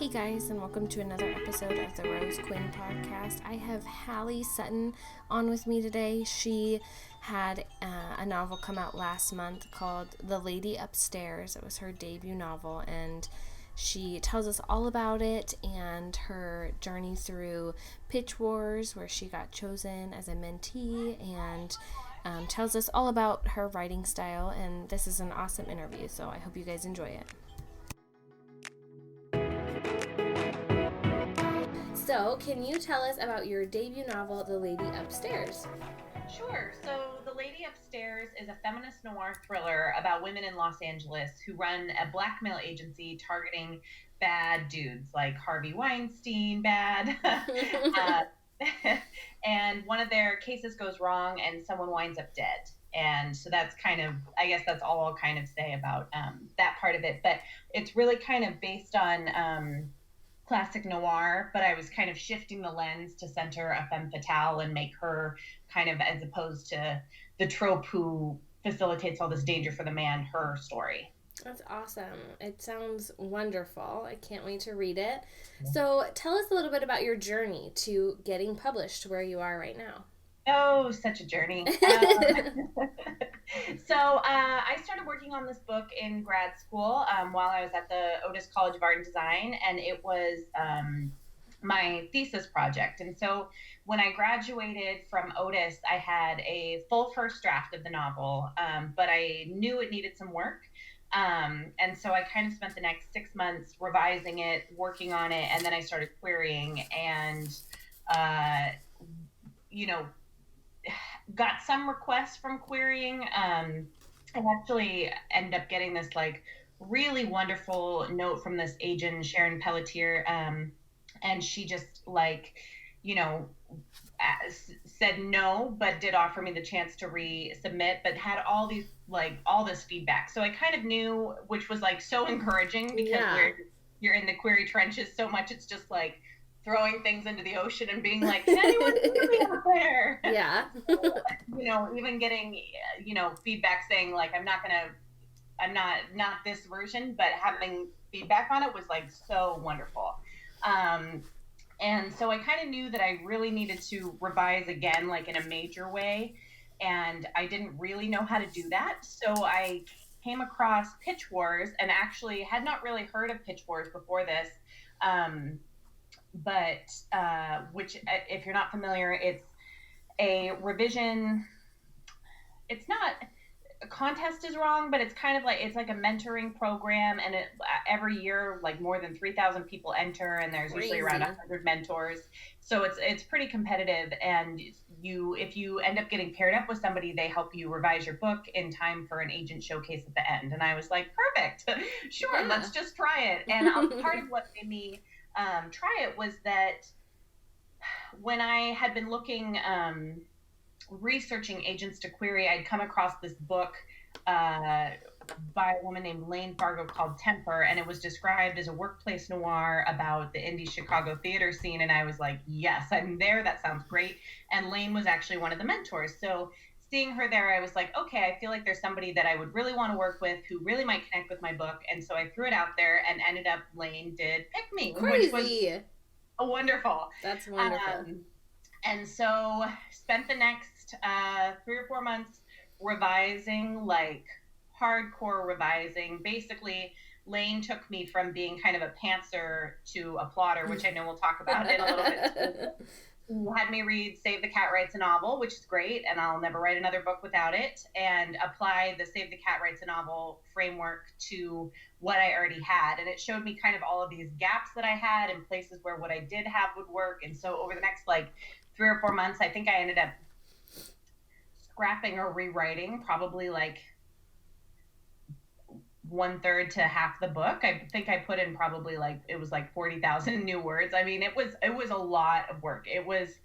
Hey guys, and welcome to another episode of the Rose Quinn podcast. I have Halley Sutton on with me today. She had a novel come out last month called The Lady Upstairs. It was her debut novel, and she tells us all about it and her journey through Pitch Wars, where she got chosen as a mentee, and tells us all about her writing style. And this is an awesome interview, so I hope you guys enjoy it. So, can you tell us about your debut novel, The Lady Upstairs? Sure. So The Lady Upstairs is a feminist noir thriller about women in Los Angeles who run a blackmail agency targeting bad dudes like Harvey Weinstein, bad. And one of their cases goes wrong and someone winds up dead. And so that's kind of, I guess that's all I'll kind of say about that part of it. But it's really kind of based on classic noir, but I was kind of shifting the lens to center a femme fatale and make her kind of, as opposed to the trope who facilitates all this danger for the man, her story. That's awesome. It sounds wonderful. I can't wait to read it. So tell us a little bit about your journey to getting published where you are right now. Oh, such a journey. So I started working on this book in grad school while I was at the Otis College of Art and Design, and it was my thesis project. And so when I graduated from Otis, I had a full first draft of the novel, but I knew it needed some work. And so I kind of spent the next 6 months revising it, working on it, and then I started querying and, got some requests from querying. I actually ended up getting this like really wonderful note from this agent, Sharon Pelletier, and she just said no, but did offer me the chance to resubmit, but had all this feedback. So I kind of knew, which was like so encouraging because you're in the query trenches so much. It's just like throwing things into the ocean and being like, can anyone hear me out there? Yeah. So, even getting, feedback saying like, I'm not this version, but having feedback on it was like so wonderful. And so I kind of knew that I really needed to revise again, like in a major way. And I didn't really know how to do that. So I came across Pitch Wars and actually had not really heard of Pitch Wars before this. Which, if you're not familiar, it's a revision. It's not, a contest is wrong, but it's kind of like, it's like a mentoring program, and every year, like more than 3,000 people enter, and there's usually around 100 mentors. So it's pretty competitive, and if you end up getting paired up with somebody, they help you revise your book in time for an agent showcase at the end. And I was like, perfect, sure, let's just try it. And part of what made me try it was that when I had been looking, researching agents to query, I'd come across this book by a woman named Lane Fargo called Temper, and it was described as a workplace noir about the indie Chicago theater scene. And I was like, yes, I'm there. That sounds great. And Lane was actually one of the mentors. So seeing her there, I was like, okay, I feel like there's somebody that I would really want to work with who really might connect with my book. And so I threw it out there, and ended up Lane did pick me. Crazy. Which was wonderful. That's wonderful. And so spent the next 3 or 4 months revising, like hardcore revising. Basically, Lane took me from being kind of a pantser to a plotter, which I know we'll talk about in a little bit. He had me read Save the Cat Writes a Novel, which is great, and I'll never write another book without it, and apply the Save the Cat Writes a Novel framework to what I already had. And it showed me kind of all of these gaps that I had and places where what I did have would work. And so over the next 3 or 4 months, I think I ended up scrapping or rewriting probably 1/3 to half the book. I think I put in probably 40,000 new words. I mean, it was a lot of work. It was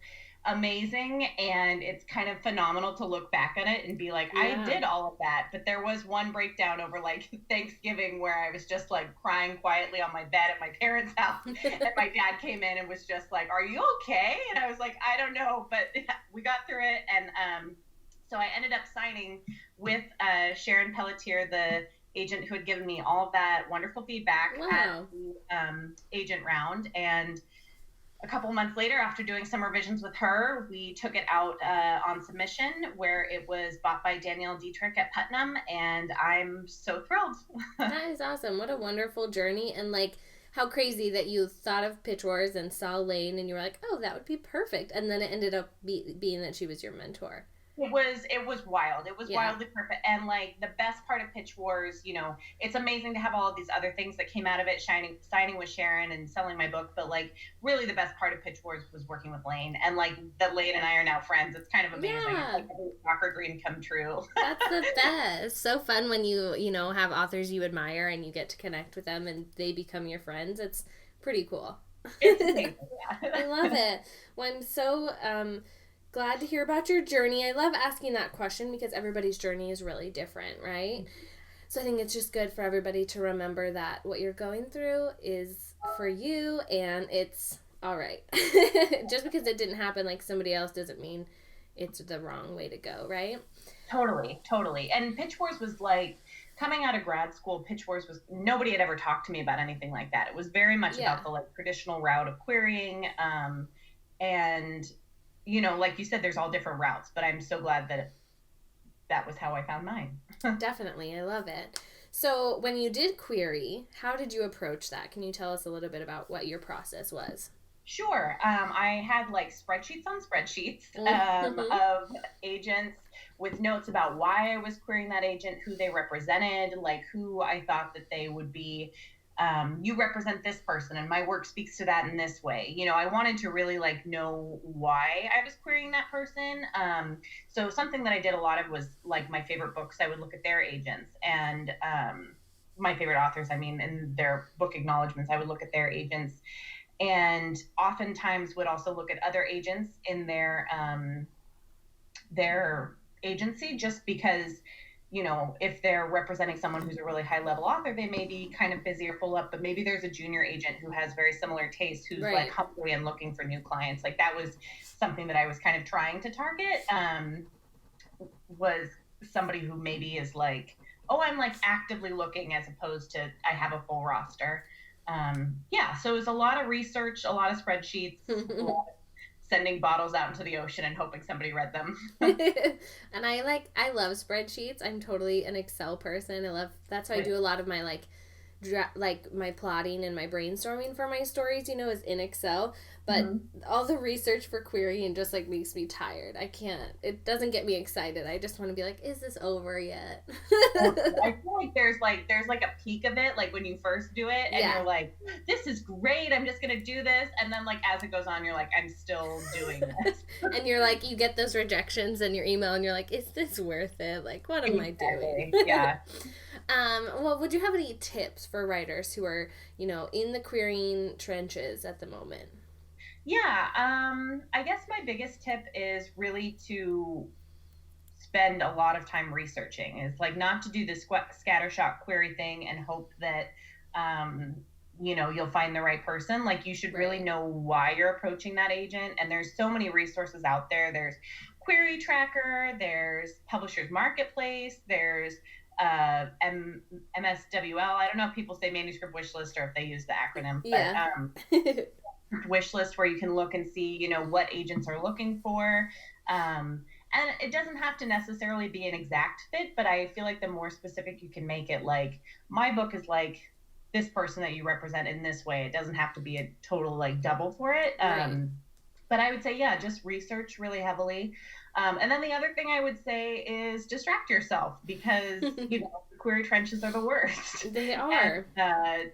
amazing, and it's kind of phenomenal to look back on it and be like, I did all of that. But there was one breakdown over Thanksgiving where I was just crying quietly on my bed at my parents' house, and my dad came in and was just like, are you okay? And I was like, I don't know, but we got through it. And so I ended up signing with Sharon Pelletier, the agent who had given me all of that wonderful feedback at Wow. the agent round. And a couple months later, after doing some revisions with her, we took it out on submission, where it was bought by Danielle Dietrich at Putnam, and I'm so thrilled. That is awesome. What a wonderful journey. And like, how crazy that you thought of Pitch Wars and saw Lane and you were like, oh, that would be perfect. And then it ended up being that she was your mentor. It was wild. It was Yeah. wildly perfect. And like the best part of Pitch Wars, it's amazing to have all of these other things that came out of it, signing with Sharon and selling my book. But like really the best part of Pitch Wars was working with Lane. And like that Lane and I are now friends. It's kind of amazing. Yeah. It's like every soccer dream come true. That's the best. So fun when you know, have authors you admire and you get to connect with them and they become your friends. It's pretty cool. It's amazing. Yeah. I love it. Well, I'm so glad to hear about your journey. I love asking that question because everybody's journey is really different, right? So I think it's just good for everybody to remember that what you're going through is for you and it's all right. Just because it didn't happen like somebody else doesn't mean it's the wrong way to go, right? Totally. And Pitch Wars was like, coming out of grad school, Pitch Wars was, nobody had ever talked to me about anything like that. It was very much about the like traditional route of querying. And like you said, there's all different routes, but I'm so glad that was how I found mine. Definitely. I love it. So when you did query, how did you approach that? Can you tell us a little bit about what your process was? Sure. I had like spreadsheets on spreadsheets of agents with notes about why I was querying that agent, who they represented, like who I thought that they would be. You represent this person and my work speaks to that in this way. I wanted to really like know why I was querying that person. So something that I did a lot of was like my favorite books, I would look at their agents, and my favorite authors, in their book acknowledgments, I would look at their agents, and oftentimes would also look at other agents in their agency, just because if they're representing someone who's a really high level author, they may be kind of busy or full up, but maybe there's a junior agent who has very similar tastes, who's like hungry and looking for new clients. Like that was something that I was kind of trying to target, was somebody who maybe is like, oh, I'm like actively looking, as opposed to I have a full roster. So it was a lot of research, a lot of spreadsheets, a lot of sending bottles out into the ocean and hoping somebody read them. And I love spreadsheets. I'm totally an Excel person. That's why I do a lot of my my plotting and my brainstorming for my stories, is in Excel. But all the research for querying just like makes me tired. It doesn't get me excited. I just want to be like, is this over yet? I feel like there's a peak of it, like when you first do it and you're like, this is great, I'm just gonna do this, and then like as it goes on, you're like, I'm still doing this. And you're like, you get those rejections in your email and you're like, is this worth it? Like, what am I doing? Yeah. Well, would you have any tips for writers who are, in the querying trenches at the moment? Yeah, I guess my biggest tip is really to spend a lot of time researching. It's like not to do the scattershot query thing and hope that, you'll find the right person. Like you should really know why you're approaching that agent. And there's so many resources out there. There's Query Tracker, there's Publishers Marketplace, there's MSWL. I don't know if people say manuscript wish list or if they use the acronym, but wish list, where you can look and see, what agents are looking for. And it doesn't have to necessarily be an exact fit, but I feel like the more specific you can make it, like my book is like this person that you represent in this way. It doesn't have to be a total like double for it. But I would say, just research really heavily. And then the other thing I would say is distract yourself, because, the query trenches are the worst. They are. And,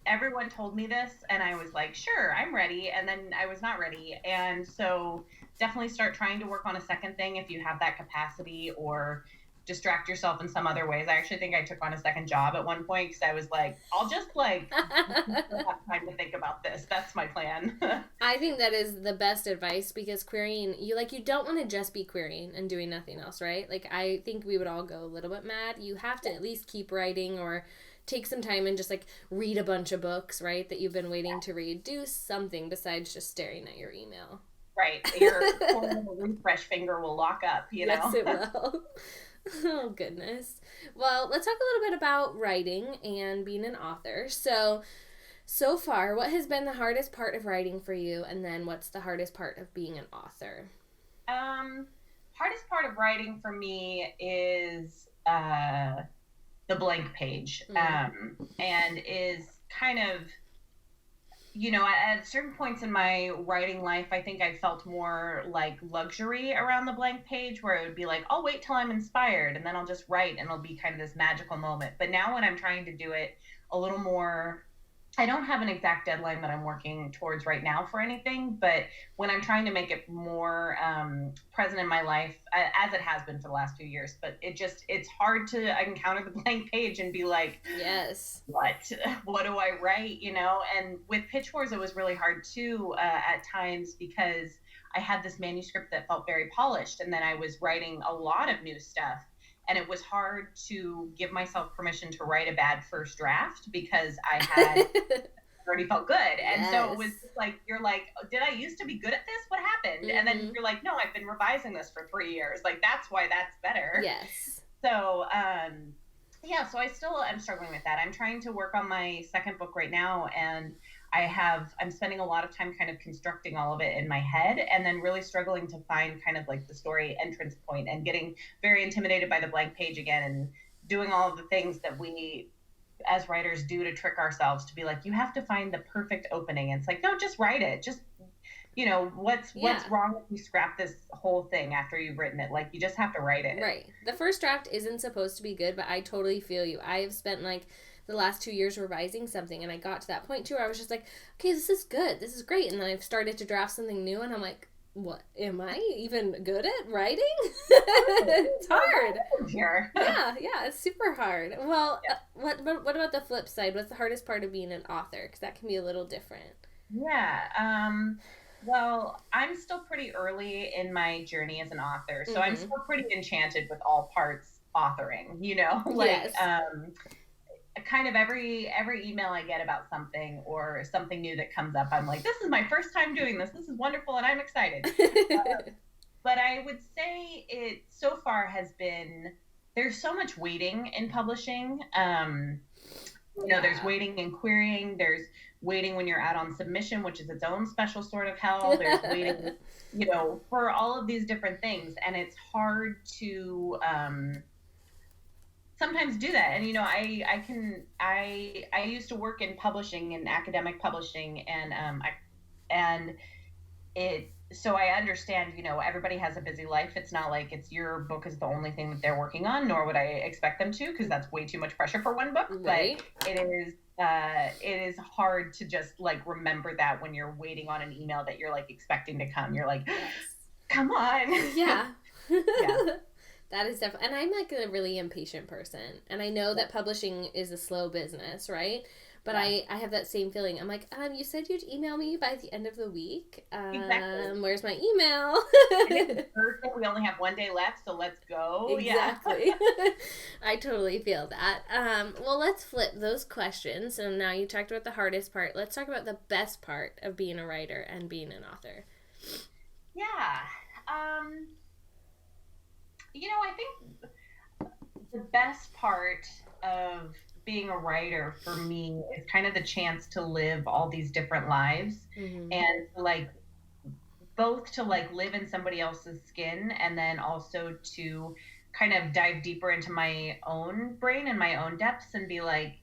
everyone told me this and I was like, sure, I'm ready. And then I was not ready. And so definitely start trying to work on a second thing if you have that capacity, or distract yourself in some other ways. I actually think I took on a second job at one point because I was like, I'll just have time to think about this. That's my plan. I think that is the best advice, because querying, you don't want to just be querying and doing nothing else, right? Like I think we would all go a little bit mad. You have to at least keep writing, or take some time and just like read a bunch of books, right, that you've been waiting to read. Do something besides just staring at your email. Right. Your refresh finger will lock up, Yes, it will. Oh, goodness. Well, let's talk a little bit about writing and being an author. So far, what has been the hardest part of writing for you? And then what's the hardest part of being an author? Um, Hardest part of writing for me is the blank page, Mm. and is kind of, at certain points in my writing life, I think I felt more like luxury around the blank page, where it would be like, I'll wait till I'm inspired and then I'll just write and it'll be kind of this magical moment. But now when I'm trying to do it a little more, I don't have an exact deadline that I'm working towards right now for anything, but when I'm trying to make it more present in my life, as it has been for the last few years, but it's hard to encounter the blank page and be like, Yes. what do I write? And with Pitch Wars, it was really hard too, at times, because I had this manuscript that felt very polished, and then I was writing a lot of new stuff. And it was hard to give myself permission to write a bad first draft because I had already felt good. And so it was Yes. just like, you're like, did I used to be good at this? What happened? And then Mm-hmm. you're like, no, I've been revising this for 3 years. Like, that's why that's better. Yes. So, yeah, so I still am struggling with that. I'm trying to work on my second book right now, and I'm spending a lot of time kind of constructing all of it in my head, and then really struggling to find kind of like the story entrance point, and getting very intimidated by the blank page again, and doing all of the things that we as writers do to trick ourselves to be like, you have to find the perfect opening. And it's like, no, just write it. Just, what's Yeah. wrong if you scrap this whole thing after you've written it? Like, you just have to write it. Right. The first draft isn't supposed to be good, but I totally feel you. I have spent like the last 2 years revising something, and I got to that point too where I was just like, okay, this is good. This is great. And then I've started to draft something new, and I'm like, what? Am I even good at writing? It's hard. Here. Yeah, it's super hard. Well, Yeah. what about the flip side? What's the hardest part of being an author? Because that can be a little different. Yeah. Well, I'm still pretty early in my journey as an author, so I'm Mm-hmm. still pretty enchanted with all parts authoring, like, Yes. kind of every email I get about something or something new that comes up, I'm like, this is my first time doing this. This is wonderful, and I'm excited. But I would say it so far has been, there's so much waiting in publishing. There's Yeah. waiting and querying. There's waiting when you're out on submission, which is its own special sort of hell. There's waiting, for all of these different things. And it's hard to sometimes do that. And, I used to work in publishing and academic publishing, and so I understand, everybody has a busy life. It's not like it's your book is the only thing that they're working on, nor would I expect them to, because that's way too much pressure for one book. Right. But it is hard to just like remember that when you're waiting on an email that you're like expecting to come. You're like, Yes. come on. Yeah. Yeah. That is definitely, and I'm like a really impatient person, and I know that publishing is a slow business, right? But Yeah. I have that same feeling. I'm like, you said you'd email me by the end of the week. Exactly. Where's my email? It is Thursday. We only have one day left, so let's go. Exactly. I totally feel that. Well, let's flip those questions. So now you talked about the hardest part. Let's talk about the best part of being a writer and being an author. Yeah. Um, I think the best part of being a writer for me is kind of the chance to live all these different lives, Mm-hmm. and like both to like live in somebody else's skin, and then also to kind of dive deeper into my own brain and my own depths, and be like,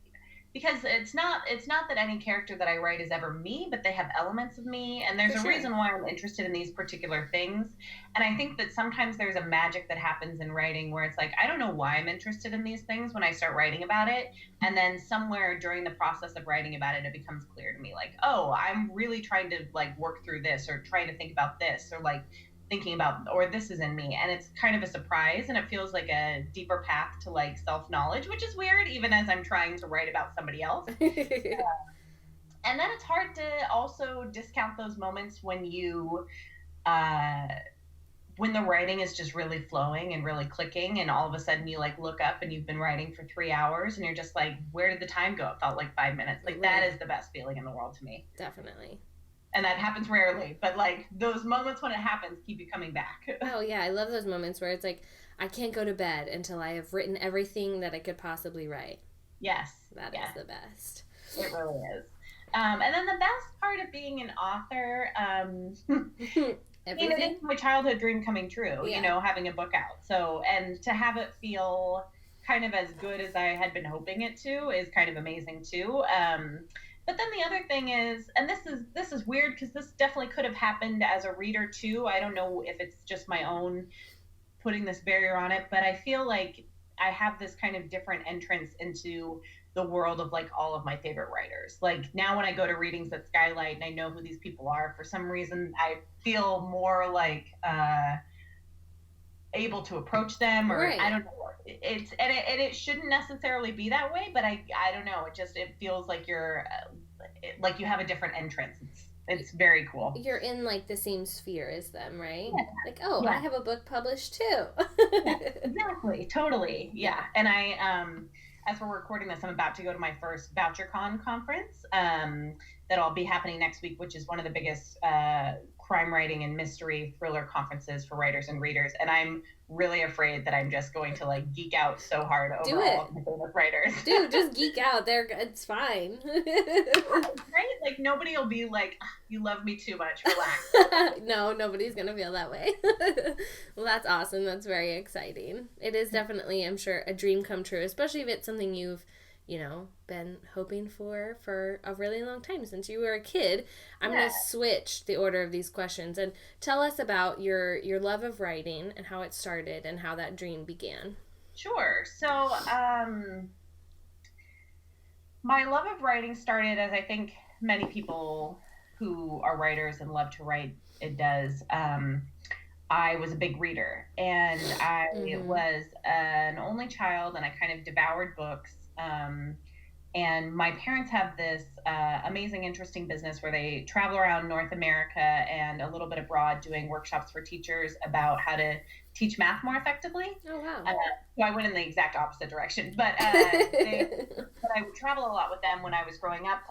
because it's not that any character that I write is ever me, but they have elements of me, and there's For a sure. reason why I'm interested in these particular things. And I think that sometimes there's a magic that happens in writing where it's like, I don't know why I'm interested in these things when I start writing about it, and then somewhere during the process of writing about it, it becomes clear to me, like, oh, I'm really trying to like work through this, or trying to think about this, or like thinking about, or this is in me, and it's kind of a surprise, and it feels like a deeper path to like self-knowledge, which is weird even as I'm trying to write about somebody else. And then it's hard to also discount those moments uh when the writing is just really flowing and really clicking, and all of a sudden you like look up and you've been writing for 3 hours, and you're just like, where did the time go? It felt like 5 minutes. Like, that Right. is the best feeling in the world to me. Definitely. And that happens rarely, but like those moments when it happens keep you coming back. Oh yeah, I love those moments where it's like I can't go to bed until I have written everything that I could possibly write. Yes. That is Yes. the best. It really is. And then the best part of being an author, it is my childhood dream coming true, having a book out. So, and to have it feel kind of as good as I had been hoping it to is kind of amazing too. But then the other thing is, and this is weird because this definitely could have happened as a reader too. I don't know if it's just my own putting this barrier on it, but I feel like I have this kind of different entrance into the world of like all of my favorite writers. Like now when I go to readings at Skylight and I know who these people are, for some reason I feel more like able to approach them, or right. I don't know. It's and it shouldn't necessarily be that way, but I don't know. It feels like you're like you have a different entrance. It's very cool. You're in like the same sphere as them, right? Yeah. Like, oh, yeah. I have a book published too. Yeah, exactly. Totally. Yeah. And I, as we're recording this, I'm about to go to my first VoucherCon conference that'll be happening next week, which is one of the biggest crime writing and mystery thriller conferences for writers and readers. And I'm really afraid that I'm just going to like geek out so hard over all of my favorite writers. Dude, just geek out. It's fine. Right? Like nobody will be like, you love me too much. Relax. No, nobody's going to feel that way. Well, that's awesome. That's very exciting. It is definitely, I'm sure, a dream come true, especially if it's something you've been hoping for a really long time since you were a kid. I'm going to switch the order of these questions and tell us about your love of writing and how it started and how that dream began. Sure. So, my love of writing started, as I think many people who are writers and love to write, it does. I was a big reader, and I was an only child, and I kind of devoured books. And my parents have this amazing, interesting business where they travel around North America and a little bit abroad doing workshops for teachers about how to teach math more effectively. Oh, wow. So I went in the exact opposite direction. But I would travel a lot with them when I was growing up.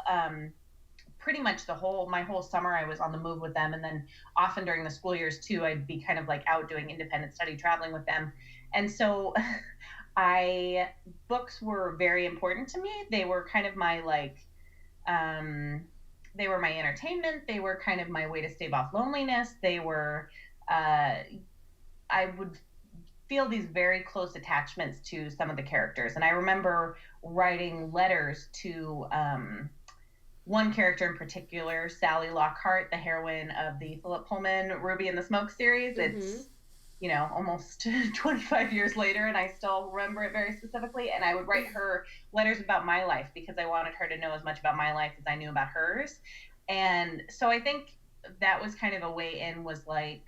Pretty much my whole summer I was on the move with them. And then often during the school years too, I'd be kind of like out doing independent study traveling with them. And so books were very important to me. They were kind of my they were my entertainment. They were kind of my way to stave off loneliness. They were, I would feel these very close attachments to some of the characters. And I remember writing letters to, one character in particular, Sally Lockhart, the heroine of the Philip Pullman Ruby and the Smoke series. It's, almost 25 years later, and I still remember it very specifically. And I would write her letters about my life because I wanted her to know as much about my life as I knew about hers. And so I think that was kind of a way in, was like,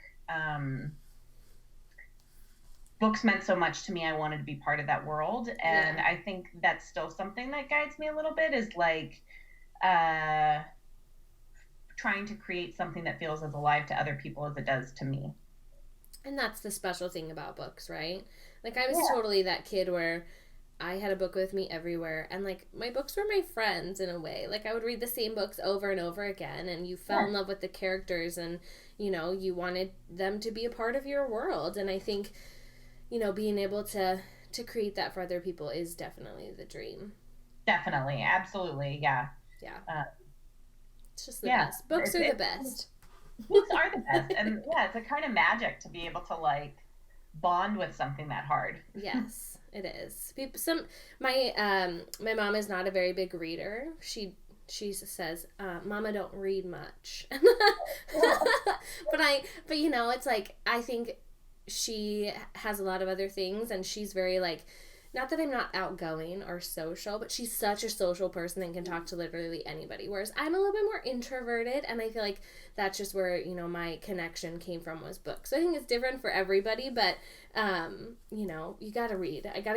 books meant so much to me. I wanted to be part of that world. And I think that's still something that guides me a little bit, is like, trying to create something that feels as alive to other people as it does to me. And that's the special thing about books, right? Like, I was totally that kid where I had a book with me everywhere, and like my books were my friends in a way. Like, I would read the same books over and over again, and you fell in love with the characters, and you wanted them to be a part of your world. And I think being able to create that for other people is definitely the dream. Definitely. Absolutely. Yeah. It's just the best. Books are the best. Books are the best. And it's a kind of magic to be able to like bond with something that hard. Yes, it is. My mom is not a very big reader. She says, Mama don't read much. but it's like, I think she has a lot of other things, and she's very like, not that I'm not outgoing or social, but she's such a social person and can talk to literally anybody. Whereas I'm a little bit more introverted, and I feel like that's just where, my connection came from, was books. So I think it's different for everybody, but, you gotta read. I try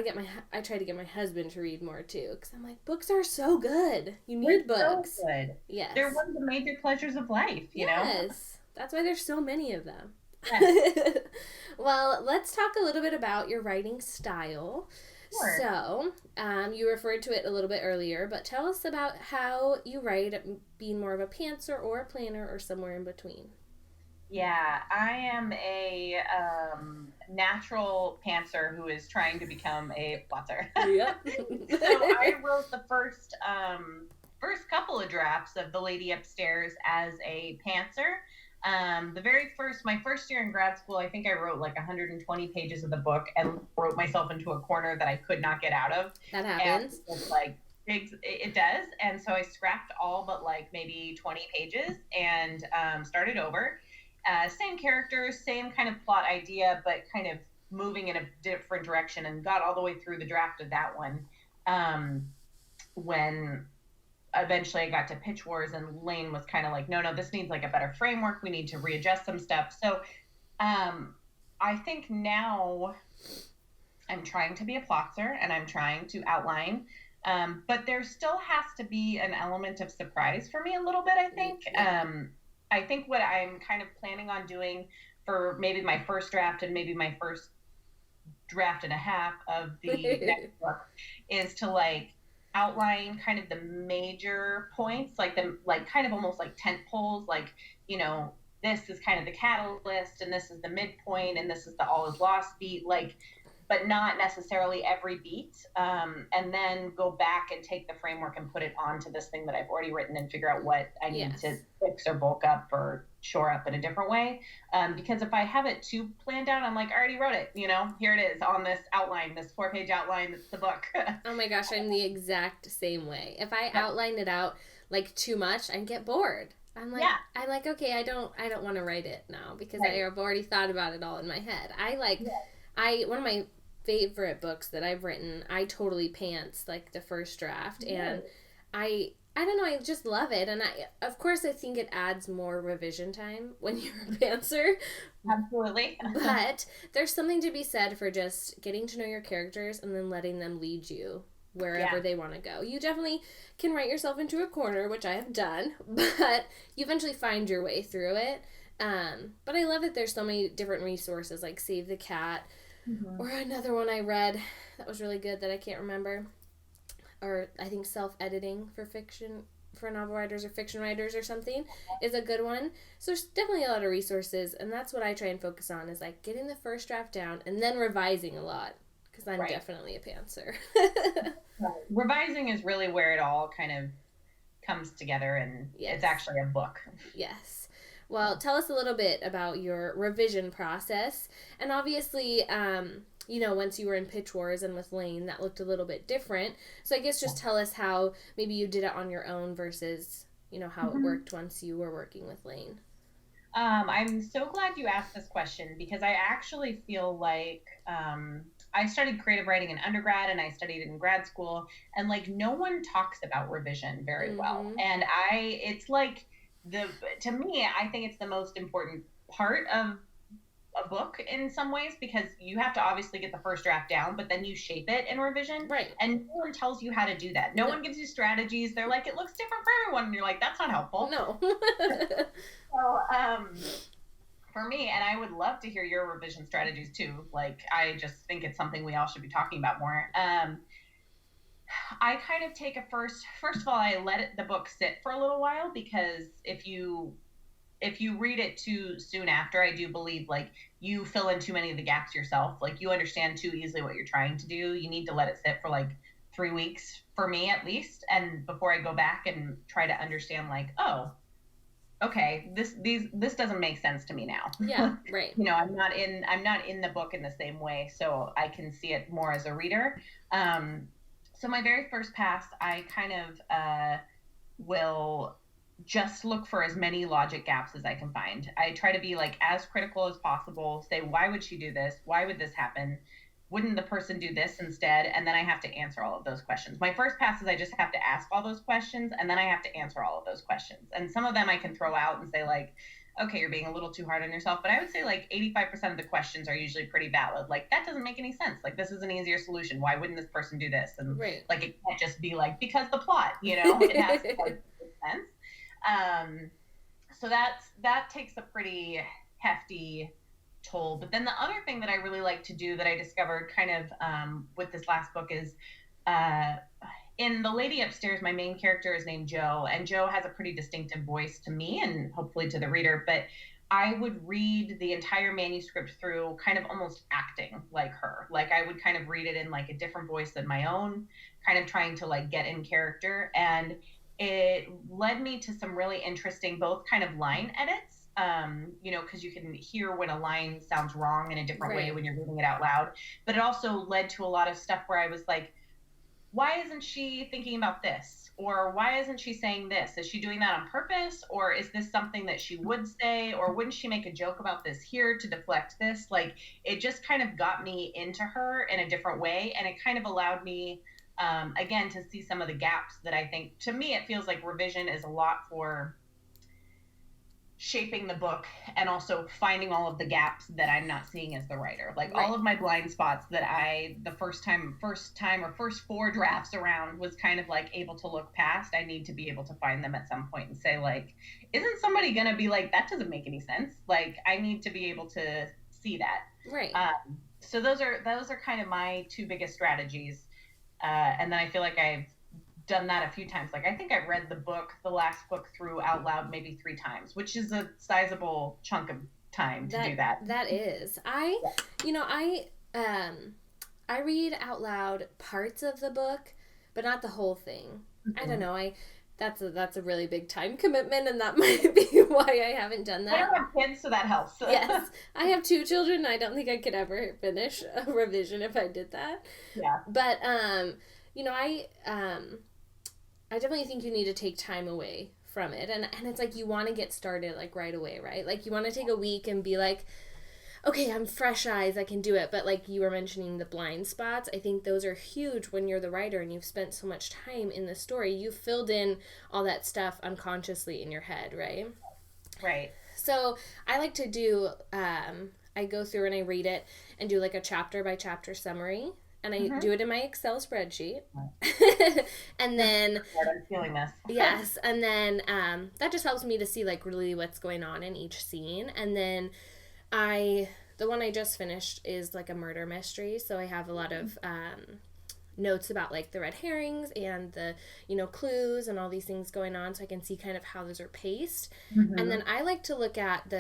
to get my husband to read more too, because I'm like, books are so good. You need books. So good. Yes. They're one of the major pleasures of life, you know? Yes. That's why there's so many of them. Yes. Well, let's talk a little bit about your writing style. Sure. So, you referred to it a little bit earlier, but tell us about how you write, being more of a pantser or a planner or somewhere in between. Yeah, I am a natural pantser who is trying to become a plotter. Yep. So I wrote the first couple of drafts of The Lady Upstairs as a pantser. My first year in grad school, I think I wrote like 120 pages of the book and wrote myself into a corner that I could not get out of. That And happens. it does. And so I scrapped all but like maybe 20 pages and started over. Same characters, same kind of plot idea, but kind of moving in a different direction, and got all the way through the draft of that one. When eventually I got to Pitch Wars, and Lane was kind of like, no, this needs like a better framework. We need to readjust some stuff. So I think now I'm trying to be a plotzer and I'm trying to outline. But there still has to be an element of surprise for me a little bit, I think. I think what I'm kind of planning on doing for maybe my first draft and maybe my first draft and a half of the next book is to like outline kind of the major points, like the like kind of almost like tent poles, like, this is kind of the catalyst and this is the midpoint and this is the all is lost beat, like, but not necessarily every beat. And then go back and take the framework and put it onto this thing that I've already written and figure out what I need to fix or bulk up or shore up in a different way. Because if I have it too planned out, I'm like, I already wrote it, here it is on this outline, this 4-page outline, it's the book. Oh my gosh, I'm the exact same way. If I outline it out like too much, I get bored. I'm like, okay, I don't want to write it now because I have already thought about it all in my head. One of my favorite books that I've written, I totally pants like the first draft, and I don't know, I just love it, and of course I think it adds more revision time when you're a pantser. Absolutely. But there's something to be said for just getting to know your characters and then letting them lead you wherever they want to go. You definitely can write yourself into a corner, which I have done, but you eventually find your way through it. But I love that there's so many different resources like Save the Cat, or another one I read that was really good that I can't remember, or I think self-editing for fiction, for novel writers or fiction writers or something, is a good one. So there's definitely a lot of resources, and that's what I try and focus on, is like getting the first draft down and then revising a lot, because I'm definitely a pantser. Revising is really where it all kind of comes together, and it's actually a book. Yes. Well, tell us a little bit about your revision process. And obviously, once you were in Pitch Wars and with Lane, that looked a little bit different. So I guess just tell us how maybe you did it on your own versus, how it worked once you were working with Lane. I'm so glad you asked this question, because I actually feel like I studied creative writing in undergrad and I studied it in grad school, and like no one talks about revision very well. And it's like to me, I think it's the most important part of a book in some ways, because you have to obviously get the first draft down, but then you shape it in revision. Right. And no one tells you how to do that. No one gives you strategies. They're like, it looks different for everyone. And you're like, that's not helpful. No. So, for me, and I would love to hear your revision strategies too. Like, I just think it's something we all should be talking about more. I kind of take first of all, I let the book sit for a little while, because if you read it too soon after, I do believe like you fill in too many of the gaps yourself. Like, you understand too easily what you're trying to do. You need to let it sit for like 3 weeks, for me at least, and before I go back and try to understand like, oh, okay, this doesn't make sense to me now. Yeah, right. I'm not in the book in the same way, so I can see it more as a reader. So my very first pass, I kind of will just look for as many logic gaps as I can find. I try to be like as critical as possible, say, why would she do this? Why would this happen? Wouldn't the person do this instead? And then I have to answer all of those questions. My first pass is I just have to ask all those questions, and then I have to answer all of those questions. And some of them I can throw out and say like, okay, you're being a little too hard on yourself. But I would say like 85% of the questions are usually pretty valid. Like, that doesn't make any sense. Like, this is an easier solution. Why wouldn't this person do this? And like, it can't just be like, because the plot, it has to like, make sense. So that takes a pretty hefty told. But then the other thing that I really like to do that I discovered kind of with this last book is uh, in The Lady Upstairs, my main character is named Joe, and Joe has a pretty distinctive voice to me and hopefully to the reader. But I would read the entire manuscript through kind of almost acting like her. Like I would kind of read it in like a different voice than my own, kind of trying to like get in character. And it led me to some really interesting, both kind of line edits. Because you can hear when a line sounds wrong in a different way when you're reading it out loud. But it also led to a lot of stuff where I was like, why isn't she thinking about this? Or why isn't she saying this? Is she doing that on purpose? Or is this something that she would say? Or wouldn't she make a joke about this here to deflect this? Like, it just kind of got me into her in a different way. And it kind of allowed me, again, to see some of the gaps that I think, to me, it feels like revision is a lot for shaping the book and also finding all of the gaps that I'm not seeing as the writer. Like all of my blind spots that the first time or first 4 drafts around was kind of like able to look past. I need to be able to find them at some point and say like, isn't somebody going to be like, that doesn't make any sense? Like I need to be able to see that. Right. So those are kind of my 2 biggest strategies. And then I feel like I've done that a few times. Like I think I've read the last book through out loud maybe 3 times, which is a sizable chunk of time to do that. That is. I read out loud parts of the book, but not the whole thing. Mm-hmm. I don't know. That's a really big time commitment, and that might be why I haven't done that. I don't have kids, so that helps. Yes. I have 2 children, and I don't think I could ever finish a revision if I did that. Yeah. But I definitely think you need to take time away from it. And it's like you want to get started like right away, right? Like you want to take a week and be like, okay, I'm fresh eyes, I can do it. But like you were mentioning the blind spots, I think those are huge when you're the writer and you've spent so much time in the story. You filled in all that stuff unconsciously in your head, right? Right. So I like to do, I go through and I read it and do like a chapter by chapter summary. And I do it in my Excel spreadsheet. And then I'm feeling this. Yes. And then that just helps me to see like really what's going on in each scene. And then the one I just finished is like a murder mystery. So I have a lot of notes about like the red herrings and the, clues and all these things going on. So I can see kind of how those are paced. Mm-hmm. And then I like to look at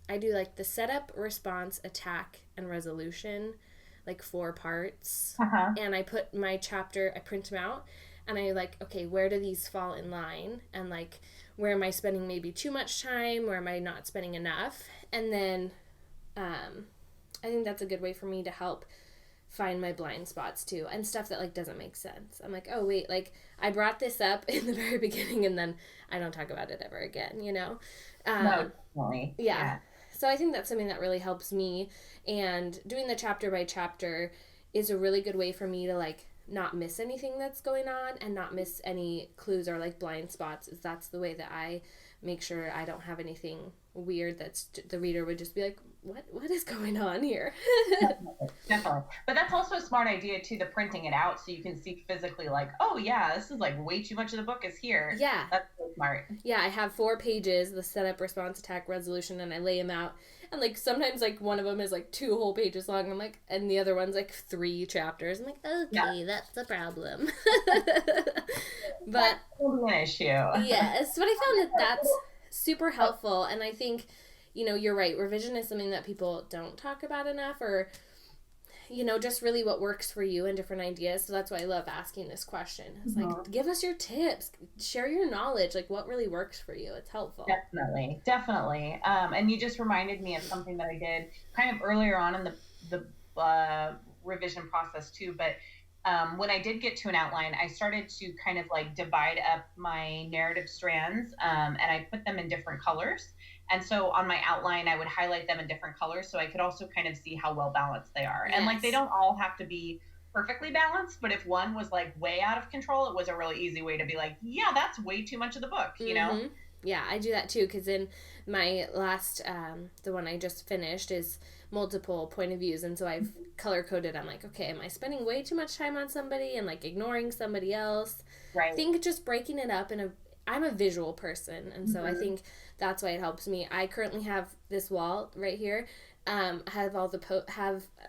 I do like the setup, response, attack, and resolution, like 4 parts. Uh-huh. And I put my chapter, I print them out, and I like, okay, where do these fall in line? And like, where am I spending maybe too much time? Where am I not spending enough? And then I think that's a good way for me to help find my blind spots too, and stuff that like doesn't make sense. I'm like, oh wait, like I brought this up in the very beginning and then I don't talk about it ever again, No, definitely. Yeah. So I think that's something that really helps me, and doing the chapter by chapter is a really good way for me to like not miss anything that's going on and not miss any clues or like blind spots. That's the way that I make sure I don't have anything weird that's the reader would just be like, what is going on here? Definitely. But that's also a smart idea too, the printing it out so you can see physically like, oh yeah, this is like way too much of the book is here. Yeah. That's so smart. Yeah, I have 4 pages, the setup, response, attack, resolution, and I lay them out. And like sometimes like one of them is like 2 whole pages long. I'm like, and the other one's like 3 chapters. I'm like, okay, that's the problem. But that's an issue. Yes, but I found that's super helpful, and I think you're right. Revision is something that people don't talk about enough, or just really what works for you and different ideas. So that's why I love asking this question. It's like, give us your tips, share your knowledge, like what really works for you. It's helpful. Definitely. And you just reminded me of something that I did kind of earlier on in the revision process too. But when I did get to an outline, I started to kind of like divide up my narrative strands, and I put them in different colors. And so on my outline, I would highlight them in different colors so I could also kind of see how well balanced they are. Yes. And like, they don't all have to be perfectly balanced, but if one was like way out of control, it was a really easy way to be like, yeah, that's way too much of the book, you know? Yeah, I do that too, because in my last, the one I just finished is multiple point of views, and so I've color-coded. I'm like, okay, am I spending way too much time on somebody and like ignoring somebody else? Right. I think just breaking it up I'm a visual person, and so I think that's why it helps me. I currently have this wall right here. have all the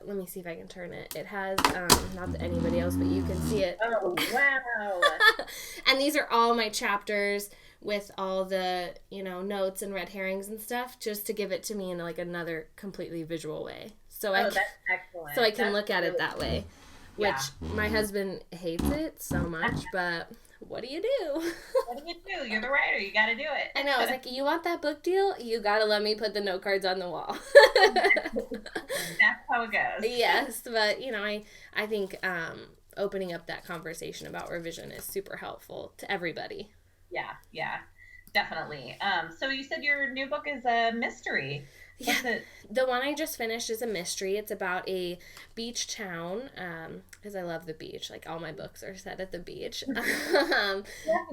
let me see if I can turn it. It has not that anybody else, but you can see it. Oh, wow. And these are all my chapters with all the, notes and red herrings and stuff, just to give it to me in like another completely visual way. That's excellent. So I can look at it that way, which my husband hates it so much, but what do you do? What do you do? You're the writer. You got to do it. I know. I was like, you want that book deal? You got to let me put the note cards on the wall. That's how it goes. Yes, but, I think opening up that conversation about revision is super helpful to everybody. Yeah, definitely. So you said your new book is a mystery. What's it? The one I just finished is a mystery. It's about a beach town, because I love the beach. Like, all my books are set at the beach. You have to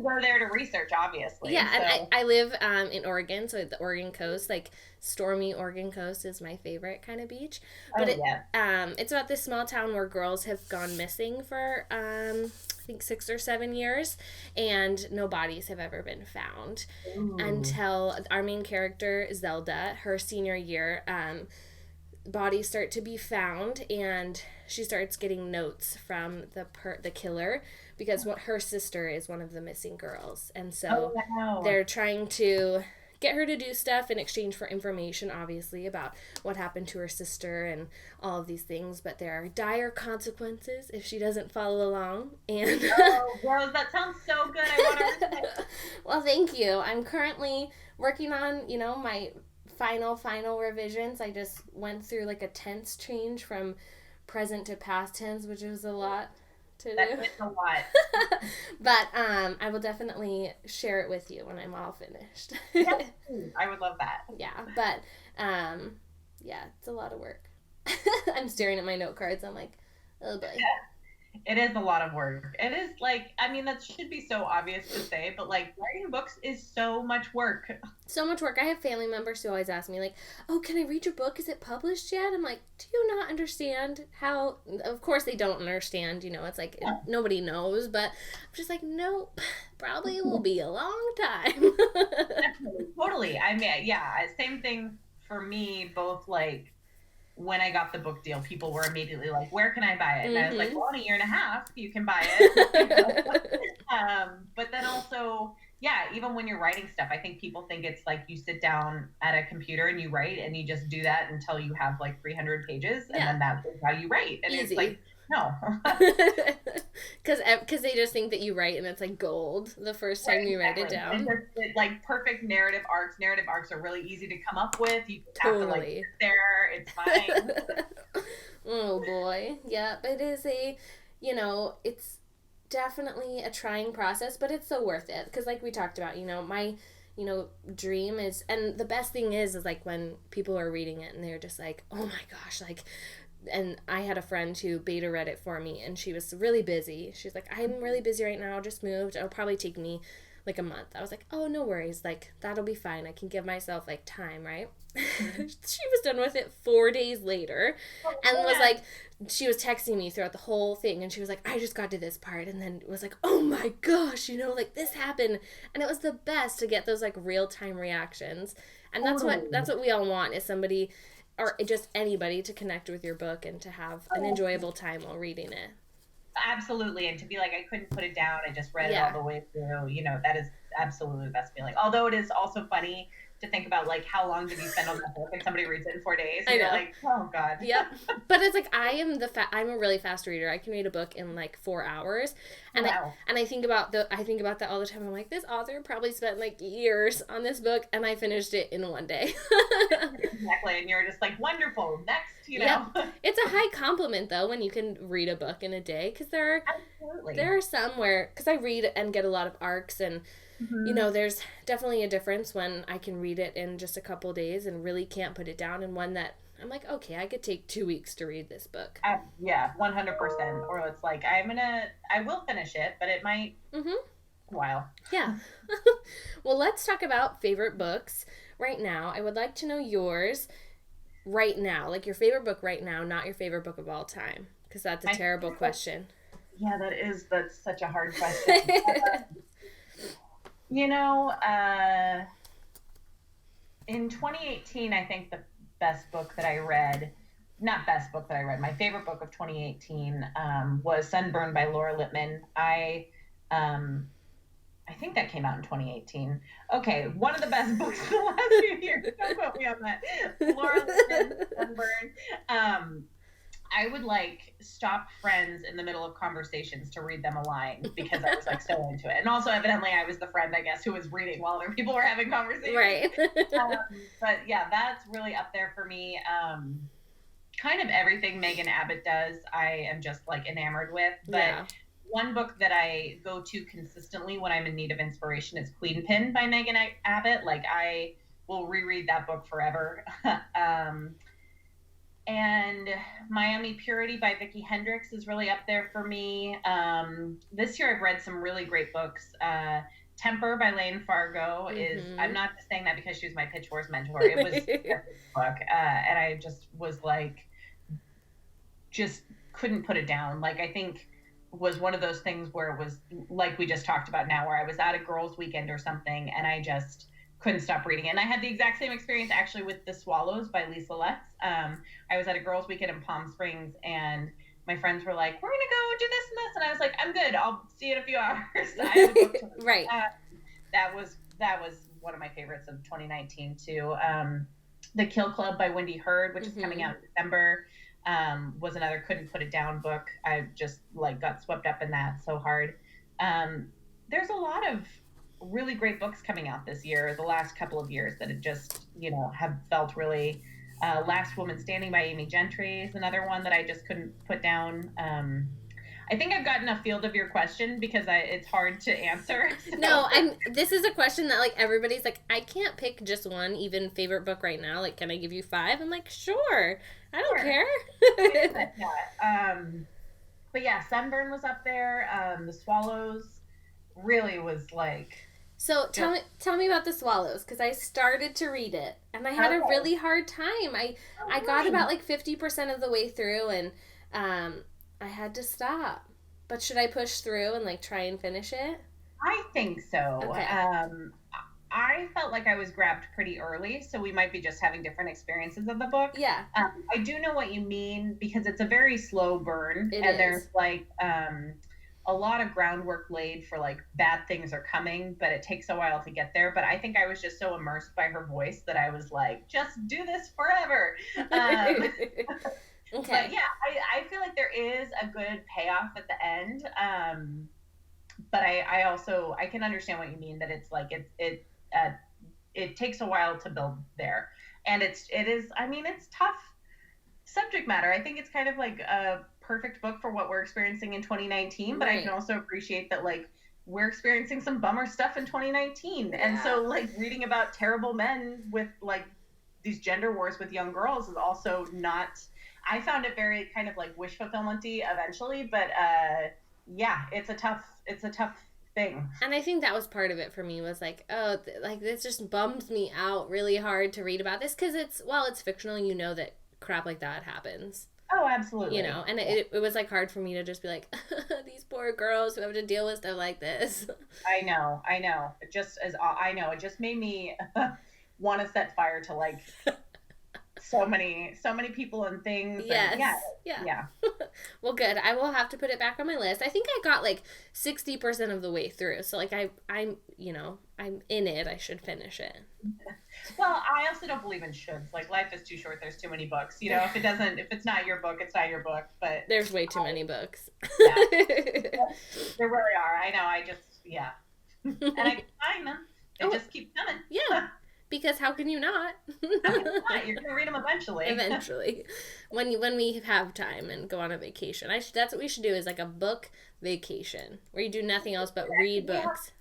go there to research, obviously. Yeah, so. And I live in Oregon, so the Oregon coast, like, stormy Oregon coast is my favorite kind of beach. But it's about this small town where girls have gone missing for, I think 6 or 7 years, and no bodies have ever been found. Ooh. Until our main character, Zelda, her senior year, bodies start to be found, and she starts getting notes from the killer, because her sister is one of the missing girls, and so they're trying to get her to do stuff in exchange for information, obviously, about what happened to her sister and all of these things, but there are dire consequences if she doesn't follow along. And Rose, that sounds so good. I want to read it. Well, thank you. I'm currently working on, my final revisions. I just went through like a tense change from present to past tense, which was a lot to do. That's a lot. But I will definitely share it with you when I'm all finished. Yes, I would love that. Yeah, but it's a lot of work. I'm staring at my note cards. I'm like, oh boy. Yeah, it is a lot of work. It is that should be so obvious to say, but like writing books is so much work. So much work. I have family members who always ask me like, oh, can I read your book? Is it published yet? I'm like, do you not understand how, of course they don't understand, it's like, nobody knows, but I'm just like, nope, probably will be a long time. Totally. I mean, same thing for me, both like, when I got the book deal, people were immediately like, where can I buy it? And I was like, well, in a year and a half, you can buy it. But then also, even when you're writing stuff, I think people think it's like you sit down at a computer and you write and you just do that until you have like 300 pages and then that's how you write. And Easy. It's like, no. Because they just think that you write and it's like gold the first time you write it down. It's like perfect narrative arcs. Narrative arcs are really easy to come up with. You just have to like sit there. It's fine. Oh boy. Yeah, but it is it's definitely a trying process, but it's so worth it. Because like we talked about, my dream is, and the best thing is like when people are reading it and they're just like, oh my gosh, like, and I had a friend who beta read it for me, and she was really busy. She's like, I'm really busy right now, just moved. It'll probably take me like a month. I was like, oh, no worries. Like, that'll be fine. I can give myself like time, right? She was done with it 4 days later and was like, she was texting me throughout the whole thing, and she was like, I just got to this part, and then was like, oh my gosh, like this happened. And it was the best to get those like real-time reactions. And that's what we all want, is somebody, or just anybody, to connect with your book and to have an enjoyable time while reading it. Absolutely. And to be like, I couldn't put it down. I just read it all the way through. That is absolutely the best feeling. Although it is also funny to think about like, how long did you spend on that book and somebody reads it in 4 days? And you're like, oh God. Yep. But it's like, I'm a really fast reader. I can read a book in like 4 hours. And I think about that all the time. I'm like, this author probably spent like years on this book, and I finished it in 1 day. Exactly. And you're just like, wonderful. Next, Yep. It's a high compliment though when you can read a book in a day, because there are some where, because I read and get a lot of arcs, and there's definitely a difference when I can read it in just a couple days and really can't put it down, and one that I'm like, okay, I could take 2 weeks to read this book. 100%. Or it's like, I will finish it, but it might a while. Yeah. Well, let's talk about favorite books right now. I would like to know yours right now, like your favorite book right now, not your favorite book of all time, because that's a terrible question. Yeah, that's such a hard question. In 2018, I think best book that I read, not best book that I read, my favorite book of 2018 was Sunburn by Laura Lippman. I think that came out in 2018. Okay, one of the best books in the last few years. Don't quote me on that. Laura Lippman, Sunburn. I would like stop friends in the middle of conversations to read them a line because I was like so into it. And also, evidently, I was the friend, I guess, who was reading while other people were having conversations. Right. But yeah, that's really up there for me. Kind of everything Megan Abbott does, I am just like enamored with. But one book that I go to consistently when I'm in need of inspiration is Queen Pin by Megan Abbott. Like, I will reread that book forever. And Miami Purity by Vicki Hendricks is really up there for me. This year I've read some really great books. Temper by Lane Fargo is, I'm not just saying that because she was my Pitch Wars mentor. It was a book. And I just was like, just couldn't put it down. Like, I think was one of those things where it was like we just talked about now, where I was at a girls' weekend or something and I just couldn't stop reading it. And I had the exact same experience actually with The Swallows by Lisa Letts. I was at a girls' weekend in Palm Springs and my friends were like, we're going to go do this and this. And I was like, I'm good. I'll see you in a few hours. I have a book to read. Right. That was one of my favorites of 2019 too. The Kill Club by Wendy Hurd, which is coming out in December, was another couldn't put it down book. I just like got swept up in that so hard. There's a lot of really great books coming out this year, the last couple of years, that have just, have felt really, Last Woman Standing by Amy Gentry is another one that I just couldn't put down. I think I've gotten a field of your question because it's hard to answer. So. No, this is a question that like everybody's like, I can't pick just one, even favorite book right now. Like, can I give you 5? I'm like, sure. I don't care. But yeah, Sunburn was up there. The Swallows really was like. So tell me about The Swallows, because I started to read it and I had a really hard time. I got about like 50% of the way through and I had to stop. But should I push through and like try and finish it? I think so. Okay. I felt like I was grabbed pretty early, so we might be just having different experiences of the book. Yeah. I do know what you mean because it's a very slow burn. There's like a lot of groundwork laid for like bad things are coming, but it takes a while to get there. But I think I was just so immersed by her voice that I was like, just do this forever. Okay. But yeah, I feel like there is a good payoff at the end. But I can understand what you mean, that it's like it takes a while to build there. And it's tough subject matter. I think it's kind of like a perfect book for what we're experiencing in 2019, but I can also appreciate that like we're experiencing some bummer stuff in 2019. Yeah. And so like reading about terrible men with like these gender wars with young girls is also not, I found it very kind of like wish fulfillment-y eventually, but yeah, it's a tough thing. And I think that was part of it for me, was like, oh, like this just bummed me out really hard to read about this, because it's fictional, you know that crap like that happens. Oh, absolutely. And it was like hard for me to just be like, these poor girls who have to deal with stuff like this. I know. It just made me want to set fire to like so many people and things. Yes. And yeah. Well, good. I will have to put it back on my list. I think I got like 60% of the way through. So like I'm in it. I should finish it. Well, I also don't believe in shoulds. Like, life is too short. There's too many books. If it's not your book, it's not your book. But there's way too many books. Yeah. There really are. I know. And I can find them. They just keep coming. Yeah. Because how can you not? How can you not? You're going to read them eventually. Eventually. When we have time and go on a vacation. That's what we should do, is like a book vacation where you do nothing else but read books.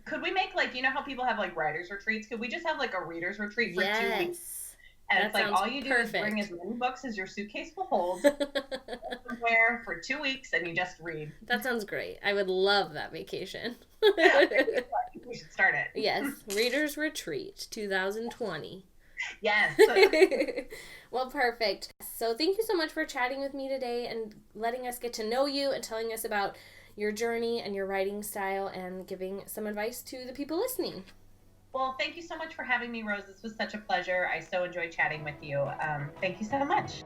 Could we make like, how people have like writers retreats? Could we just have like a readers retreat for 2 weeks? And that it's like all you do perfect. is bring as many books as your suitcase will hold somewhere for 2 weeks and you just read. That sounds great. I would love that vacation. Yeah, we should start it. Yes. Readers Retreat 2020. Yes. Well, perfect. So thank you so much for chatting with me today and letting us get to know you and telling us about your journey and your writing style and giving some advice to the people listening. Well, thank you so much for having me, Rose. This was such a pleasure. I so enjoyed chatting with you. Thank you so much.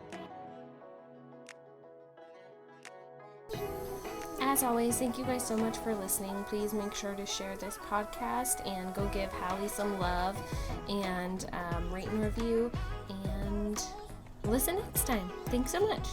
As always, thank you guys so much for listening. Please make sure to share this podcast and go give Halley some love and rate and review. And listen next time. Thanks so much.